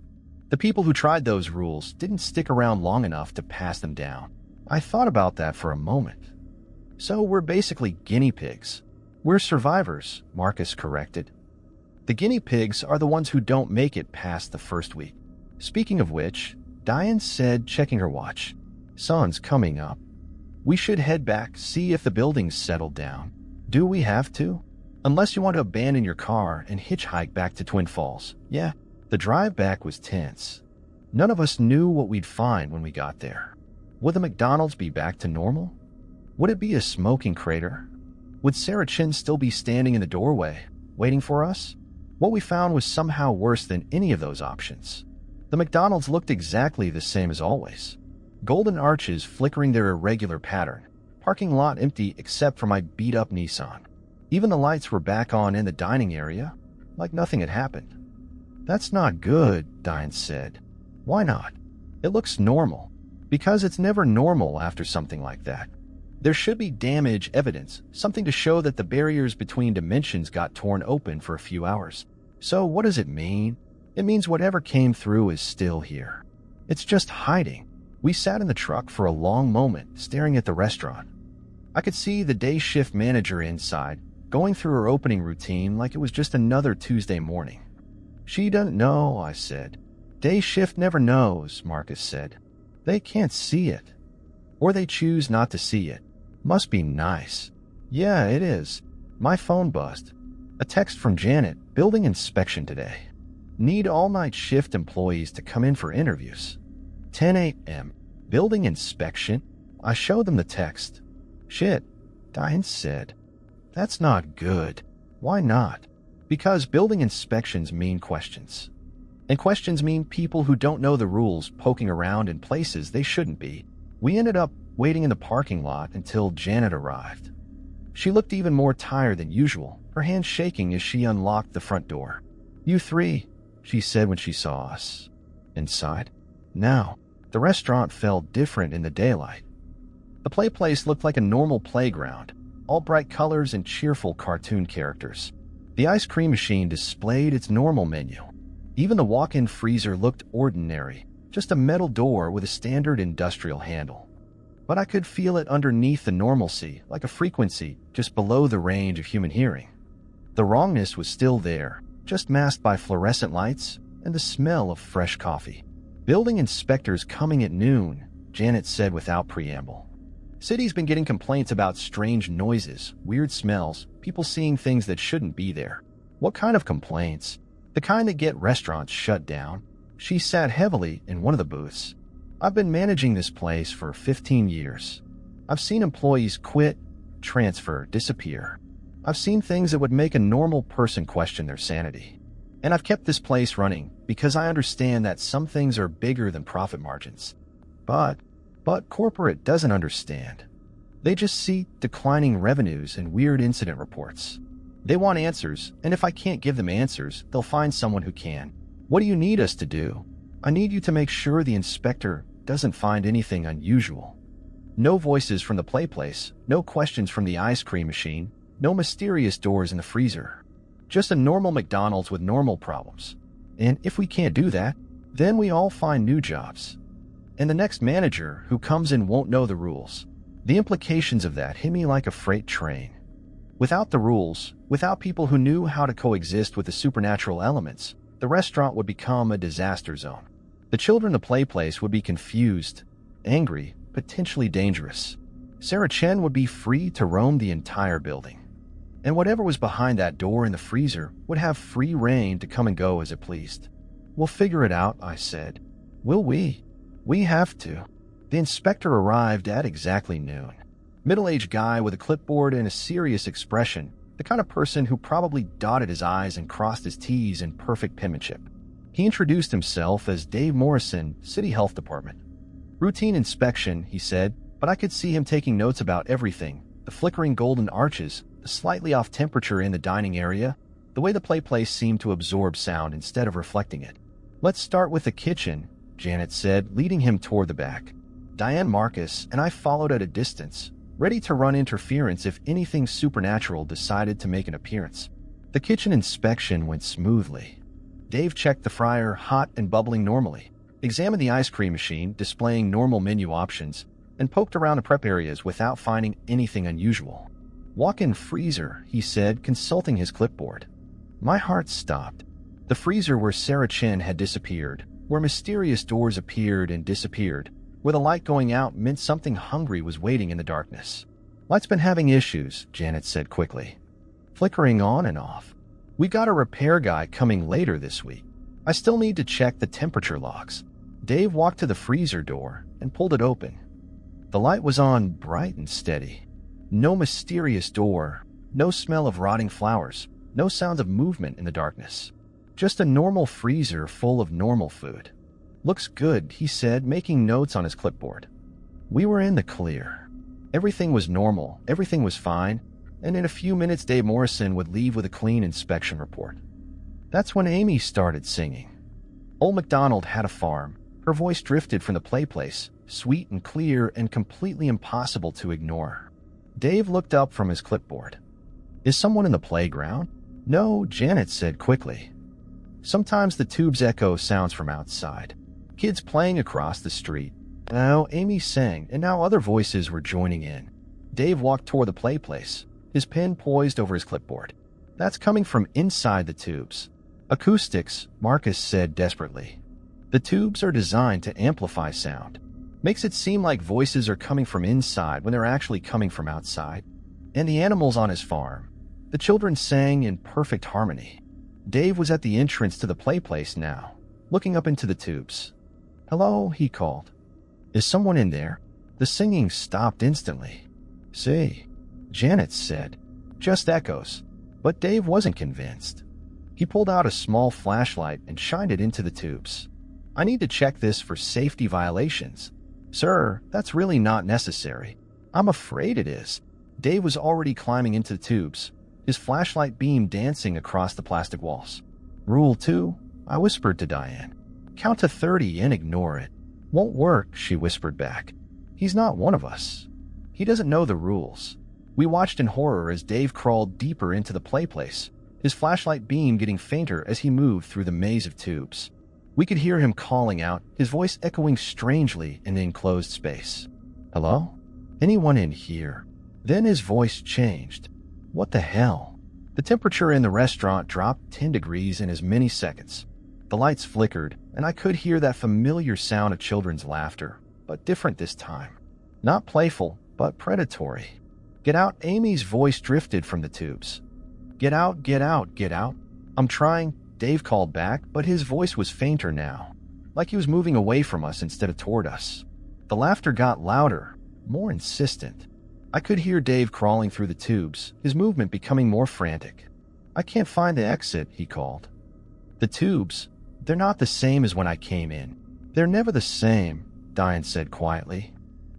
The people who tried those rules didn't stick around long enough to pass them down. I thought about that for a moment. So we're basically guinea pigs. We're survivors, Marcus corrected. The guinea pigs are the ones who don't make it past the first week. Speaking of which, Diane said, checking her watch, Sun's coming up. We should head back, see if the building's settled down. Do we have to? Unless you want to abandon your car and hitchhike back to Twin Falls. Yeah, the drive back was tense. None of us knew what we'd find when we got there. Would the McDonald's be back to normal? Would it be a smoking crater? Would Sarah Chin still be standing in the doorway, waiting for us? What we found was somehow worse than any of those options. The McDonald's looked exactly the same as always. Golden arches flickering their irregular pattern. Parking lot empty except for my beat-up Nissan. Even the lights were back on in the dining area, like nothing had happened. That's not good, Diane said. Why not? It looks normal. Because it's never normal after something like that. There should be damage evidence, something to show that the barriers between dimensions got torn open for a few hours. So what does it mean? It means whatever came through is still here. It's just hiding. We sat in the truck for a long moment, staring at the restaurant. I could see the day shift manager inside, going through her opening routine like it was just another Tuesday morning. She doesn't know, I said. Day shift never knows, Marcus said. They can't see it. Or they choose not to see it. Must be nice. Yeah, it is. My phone buzzed. A text from Janet, building inspection today. Need all-night shift employees to come in for interviews. 10 a.m. Building inspection? I showed them the text. Shit, Diane said. That's not good. Why not? Because building inspections mean questions. And questions mean people who don't know the rules poking around in places they shouldn't be. We ended up waiting in the parking lot until Janet arrived. She looked even more tired than usual, her hand shaking as she unlocked the front door. You three, she said when she saw us. Inside? Now, the restaurant felt different in the daylight. The play place looked like a normal playground, all bright colors and cheerful cartoon characters. The ice cream machine displayed its normal menu. Even the walk-in freezer looked ordinary, just a metal door with a standard industrial handle. But I could feel it underneath the normalcy, like a frequency just below the range of human hearing. The wrongness was still there, just masked by fluorescent lights and the smell of fresh coffee. Building inspectors coming at noon, Janet said without preamble. City's been getting complaints about strange noises, weird smells, people seeing things that shouldn't be there. What kind of complaints? The kind that get restaurants shut down. She sat heavily in one of the booths. I've been managing this place for 15 years. I've seen employees quit, transfer, disappear. I've seen things that would make a normal person question their sanity. And I've kept this place running because I understand that some things are bigger than profit margins. But corporate doesn't understand. They just see declining revenues and weird incident reports. They want answers, and if I can't give them answers, they'll find someone who can. What do you need us to do? I need you to make sure the inspector doesn't find anything unusual. No voices from the play place, no questions from the ice cream machine, no mysterious doors in the freezer. Just a normal McDonald's with normal problems. And if we can't do that, then we all find new jobs. And the next manager who comes in won't know the rules. The implications of that hit me like a freight train. Without the rules, without people who knew how to coexist with the supernatural elements, the restaurant would become a disaster zone. The children in the play place would be confused, angry, potentially dangerous. Sarah Chen would be free to roam the entire building. And whatever was behind that door in the freezer would have free reign to come and go as it pleased. We'll figure it out, I said. Will we? We have to. The inspector arrived at exactly noon. Middle-aged guy with a clipboard and a serious expression, the kind of person who probably dotted his I's and crossed his T's in perfect penmanship. He introduced himself as Dave Morrison, City Health Department. Routine inspection, he said, but I could see him taking notes about everything, the flickering golden arches, the slightly off temperature in the dining area, the way the play place seemed to absorb sound instead of reflecting it. Let's start with the kitchen, Janet said, leading him toward the back. Diane, Marcus, and I followed at a distance, ready to run interference if anything supernatural decided to make an appearance. The kitchen inspection went smoothly. Dave checked the fryer, hot and bubbling normally, examined the ice cream machine, displaying normal menu options, and poked around the prep areas without finding anything unusual. Walk-in freezer, he said, consulting his clipboard. My heart stopped. The freezer where Sarah Chen had disappeared, where mysterious doors appeared and disappeared, where the light going out meant something hungry was waiting in the darkness. "Light's been having issues," Janet said quickly. "Flickering on and off. We got a repair guy coming later this week. I still need to check the temperature logs." Dave walked to the freezer door and pulled it open. The light was on, bright and steady. No mysterious door, no smell of rotting flowers, no sounds of movement in the darkness. Just a normal freezer full of normal food. "Looks good," he said, making notes on his clipboard. We were in the clear. Everything was normal, everything was fine, and in a few minutes Dave Morrison would leave with a clean inspection report. That's when Amy started singing. Old MacDonald had a farm. Her voice drifted from the play place, sweet and clear and completely impossible to ignore. Dave looked up from his clipboard. "Is someone in the playground?" "No," Janet said quickly. "Sometimes the tubes echo sounds from outside. Kids playing across the street." Now Amy sang, and now other voices were joining in. Dave walked toward the play place, his pen poised over his clipboard. "That's coming from inside the tubes." "Acoustics," Marcus said desperately. "The tubes are designed to amplify sound. Makes it seem like voices are coming from inside when they're actually coming from outside." And the animals on his farm. The children sang in perfect harmony. Dave was at the entrance to the play place now, looking up into the tubes. "Hello," he called. "Is someone in there?" The singing stopped instantly. "See," Janet said. "Just echoes." But Dave wasn't convinced. He pulled out a small flashlight and shined it into the tubes. "I need to check this for safety violations." "Sir, that's really not necessary." "I'm afraid it is." Dave was already climbing into the tubes, his flashlight beam dancing across the plastic walls. "Rule 2, I whispered to Diane. "Count to 30 and ignore it." "Won't work," she whispered back. "He's not one of us. He doesn't know the rules." We watched in horror as Dave crawled deeper into the play place, his flashlight beam getting fainter as he moved through the maze of tubes. We could hear him calling out, his voice echoing strangely in the enclosed space. "Hello? Anyone in here?" Then his voice changed. "What the hell?" The temperature in the restaurant dropped 10 degrees in as many seconds. The lights flickered, and I could hear that familiar sound of children's laughter, but different this time. Not playful, but predatory. "Get out!" Amy's voice drifted from the tubes. "Get out, get out, get out." "I'm trying," Dave called back, but his voice was fainter now, like he was moving away from us instead of toward us. The laughter got louder, more insistent. I could hear Dave crawling through the tubes, his movement becoming more frantic. "I can't find the exit," he called. "The tubes, they're not the same as when I came in." "They're never the same," Diane said quietly.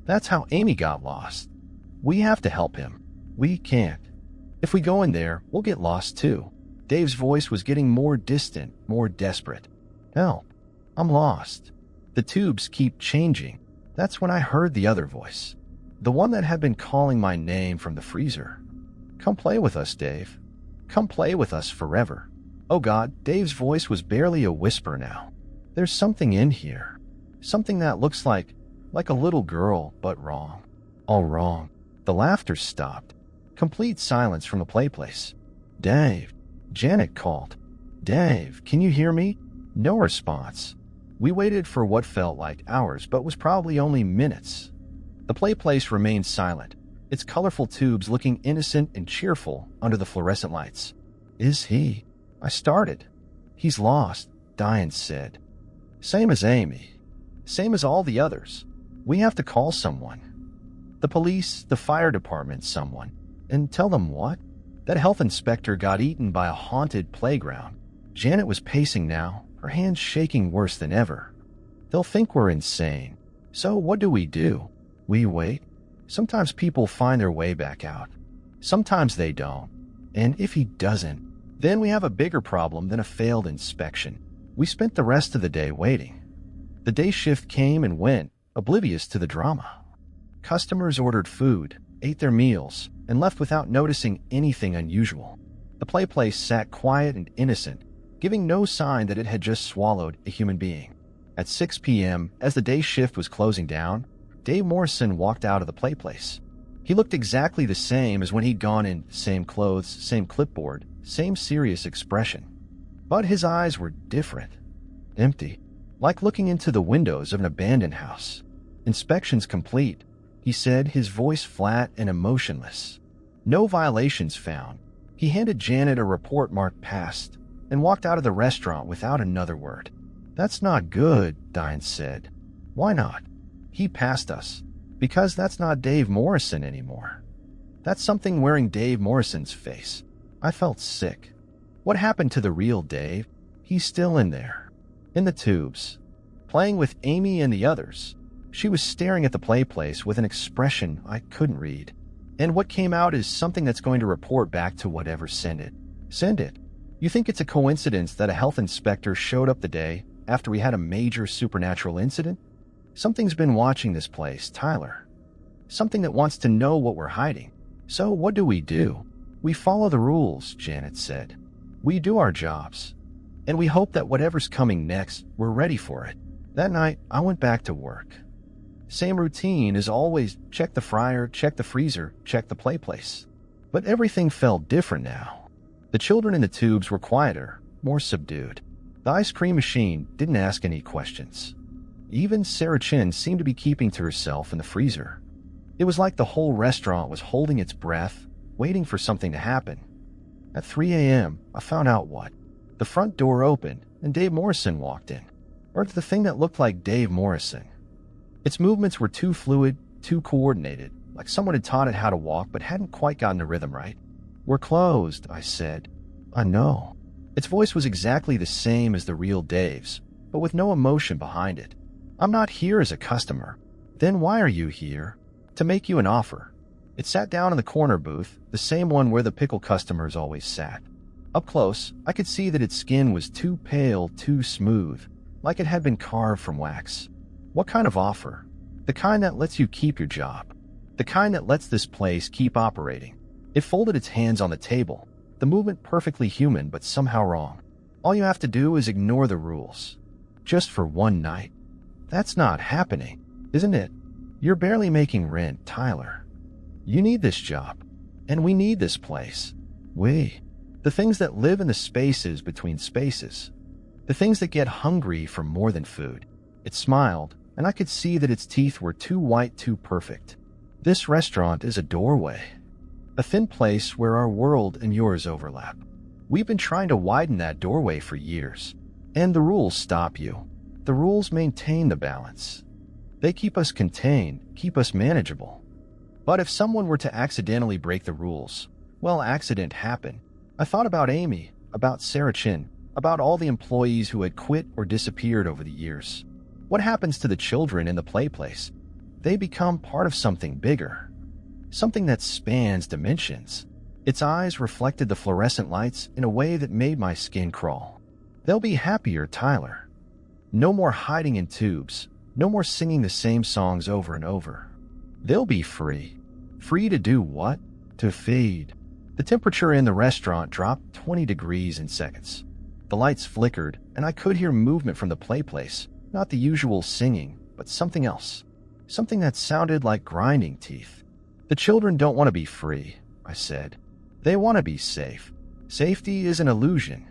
"That's how Amy got lost. We have to help him. We can't. If we go in there, we'll get lost too." Dave's voice was getting more distant, more desperate. "Help. I'm lost. The tubes keep changing." That's when I heard the other voice. The one that had been calling my name from the freezer. "Come play with us, Dave. Come play with us forever." Oh God, Dave's voice was barely a whisper now. "There's something in here. Something that looks like a little girl, but wrong. All wrong." The laughter stopped. Complete silence from the play place. "Dave," Janet called. "Dave, can you hear me?" No response. We waited for what felt like hours, but was probably only minutes. The play place remained silent, its colorful tubes looking innocent and cheerful under the fluorescent lights. "Is he?" I started. "He's lost," Diane said. "Same as Amy. Same as all the others. We have to call someone. The police, the fire department, someone. And tell them what?" That health inspector got eaten by a haunted playground. Janet was pacing now, her hands shaking worse than ever. "They'll think we're insane. So what do? We wait. Sometimes people find their way back out. Sometimes they don't. And if he doesn't, then we have a bigger problem than a failed inspection." We spent the rest of the day waiting. The day shift came and went, oblivious to the drama. Customers ordered food, ate their meals, and left without noticing anything unusual. The play place sat quiet and innocent, giving no sign that it had just swallowed a human being. At 6 p.m., as the day shift was closing down, Dave Morrison walked out of the play place. He looked exactly the same as when he'd gone in, same clothes, same clipboard, same serious expression. But his eyes were different. Empty, like looking into the windows of an abandoned house. "Inspection's complete," he said, his voice flat and emotionless. "No violations found." He handed Janet a report marked passed and walked out of the restaurant without another word. "That's not good," Diane said. "Why not?" "He passed us. Because that's not Dave Morrison anymore. That's something wearing Dave Morrison's face." I felt sick. What happened to the real Dave? He's still in there. In the tubes. Playing with Amy and the others. She was staring at the play place with an expression I couldn't read. And what came out is something that's going to report back to whatever sent it. Send it. You think it's a coincidence that a health inspector showed up the day after we had a major supernatural incident? Something's been watching this place, Tyler. Something that wants to know what we're hiding. So what do? We follow the rules, Janet said. We do our jobs. And we hope that whatever's coming next, we're ready for it. That night, I went back to work. Same routine as always, check the fryer, check the freezer, check the play place. But everything felt different now. The children in the tubes were quieter, more subdued. The ice cream machine didn't ask any questions. Even Sarah Chin seemed to be keeping to herself in the freezer. It was like the whole restaurant was holding its breath, waiting for something to happen. At 3 a.m., I found out what. The front door opened, and Dave Morrison walked in. Or the thing that looked like Dave Morrison. Its movements were too fluid, too coordinated, like someone had taught it how to walk but hadn't quite gotten the rhythm right. "We're closed," I said. "I know." Its voice was exactly the same as the real Dave's, but with no emotion behind it. "I'm not here as a customer." "Then why are you here?" "To make you an offer." It sat down in the corner booth, the same one where the pickle customers always sat. Up close, I could see that its skin was too pale, too smooth, like it had been carved from wax. "What kind of offer?" "The kind that lets you keep your job. The kind that lets this place keep operating." It folded its hands on the table, the movement perfectly human but somehow wrong. "All you have to do is ignore the rules. Just for one night." "That's not happening, isn't it? You're barely making rent, Tyler. You need this job. And we need this place. We. The things that live in the spaces between spaces. The things that get hungry for more than food." It smiled, and I could see that its teeth were too white, too perfect. "This restaurant is a doorway. A thin place where our world and yours overlap. We've been trying to widen that doorway for years. And the rules stop you. The rules maintain the balance. They keep us contained, keep us manageable. But if someone were to accidentally break the rules, well, accident happened. I thought about Amy, about Sarah Chin, about all the employees who had quit or disappeared over the years. What happens to the children in the play place? They become part of something bigger. Something that spans dimensions. Its eyes reflected the fluorescent lights in a way that made my skin crawl. They'll be happier, Tyler. No more hiding in tubes. No more singing the same songs over and over. They'll be free. Free to do what? To feed. The temperature in the restaurant dropped 20 degrees in seconds. The lights flickered, and I could hear movement from the play place. Not the usual singing, but something else. Something that sounded like grinding teeth. "The children don't want to be free," I said. "They want to be safe. Safety is an illusion.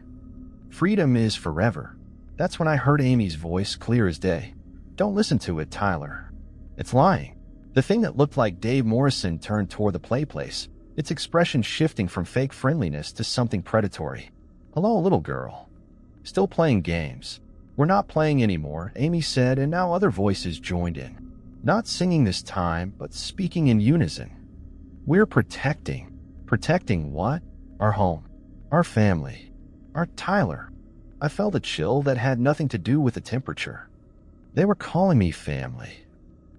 Freedom is forever." That's when I heard Amy's voice clear as day. "Don't listen to it, Tyler. It's lying." The thing that looked like Dave Morrison turned toward the play place, its expression shifting from fake friendliness to something predatory. "Hello, little girl. Still playing games?" "We're not playing anymore," Amy said, and now other voices joined in. Not singing this time, but speaking in unison. "We're protecting." "Protecting what?" "Our home. Our family. Our Tyler." I felt a chill that had nothing to do with the temperature. They were calling me family.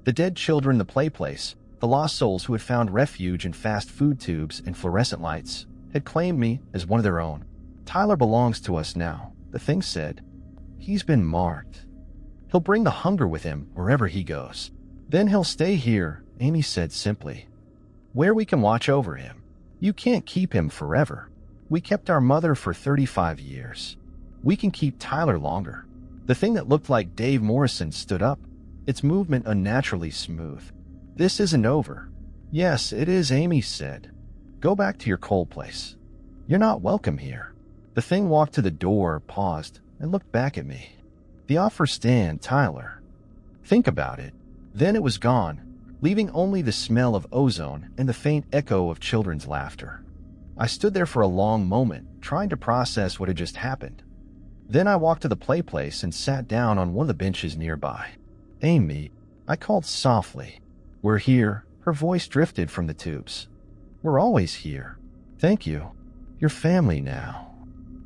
The dead children in the play place, the lost souls who had found refuge in fast food tubes and fluorescent lights, had claimed me as one of their own. "Tyler belongs to us now," the thing said. "He's been marked. He'll bring the hunger with him wherever he goes. Then he'll stay here," Amy said simply. "Where we can watch over him. You can't keep him forever. We kept our mother for 35 years. We can keep Tyler longer." The thing that looked like Dave Morrison stood up, its movement unnaturally smooth. "This isn't over." "Yes, it is," Amy said. "Go back to your cold place. You're not welcome here." The thing walked to the door, paused, and looked back at me. "The offer stand, Tyler. Think about it. Then it was gone, leaving only the smell of ozone and the faint echo of children's laughter. I stood there for a long moment, trying to process what had just happened. Then I walked to the play place and sat down on one of the benches nearby. "Amy," I called softly. "We're here." Her voice drifted from the tubes. "We're always here. Thank you. You're family now.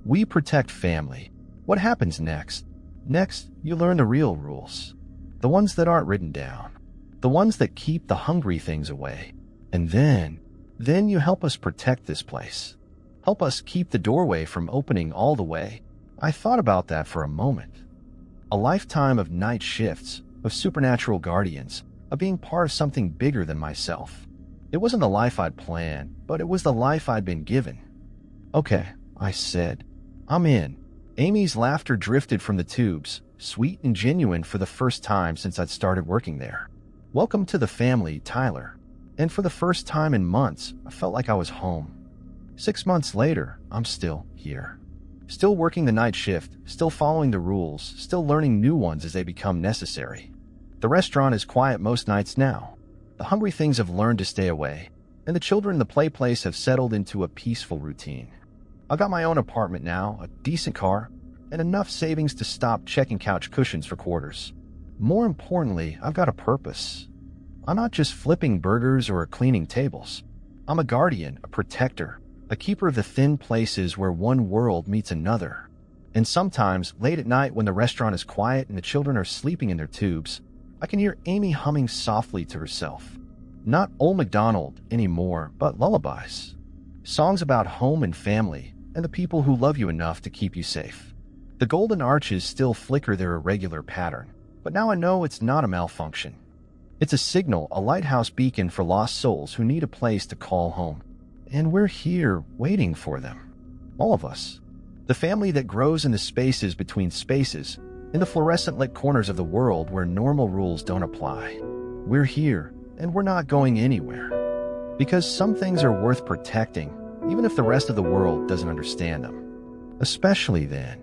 We protect family." What happens next? Next, you learn the real rules. The ones that aren't written down. The ones that keep the hungry things away. And then you help us protect this place. Help us keep the doorway from opening all the way. I thought about that for a moment. A lifetime of night shifts, of supernatural guardians, of being part of something bigger than myself. It wasn't the life I'd planned, but it was the life I'd been given. "Okay," I said. "I'm in." Amy's laughter drifted from the tubes, sweet and genuine for the first time since I'd started working there. "Welcome to the family, Tyler." And for the first time in months, I felt like I was home. 6 months later, I'm still here. Still working the night shift, still following the rules, still learning new ones as they become necessary. The restaurant is quiet most nights now. The hungry things have learned to stay away, and the children in the play place have settled into a peaceful routine. I've got my own apartment now, a decent car, and enough savings to stop checking couch cushions for quarters. More importantly, I've got a purpose. I'm not just flipping burgers or cleaning tables. I'm a guardian, a protector, a keeper of the thin places where one world meets another. And sometimes, late at night when the restaurant is quiet and the children are sleeping in their tubes, I can hear Amy humming softly to herself. Not Old MacDonald anymore, but lullabies. Songs about home and family, and the people who love you enough to keep you safe. The golden arches still flicker their irregular pattern, but now I know it's not a malfunction. It's a signal, a lighthouse beacon for lost souls who need a place to call home. And we're here, waiting for them. All of us. The family that grows in the spaces between spaces, in the fluorescent-lit corners of the world where normal rules don't apply. We're here, and we're not going anywhere. Because some things are worth protecting, even if the rest of the world doesn't understand them. Especially then.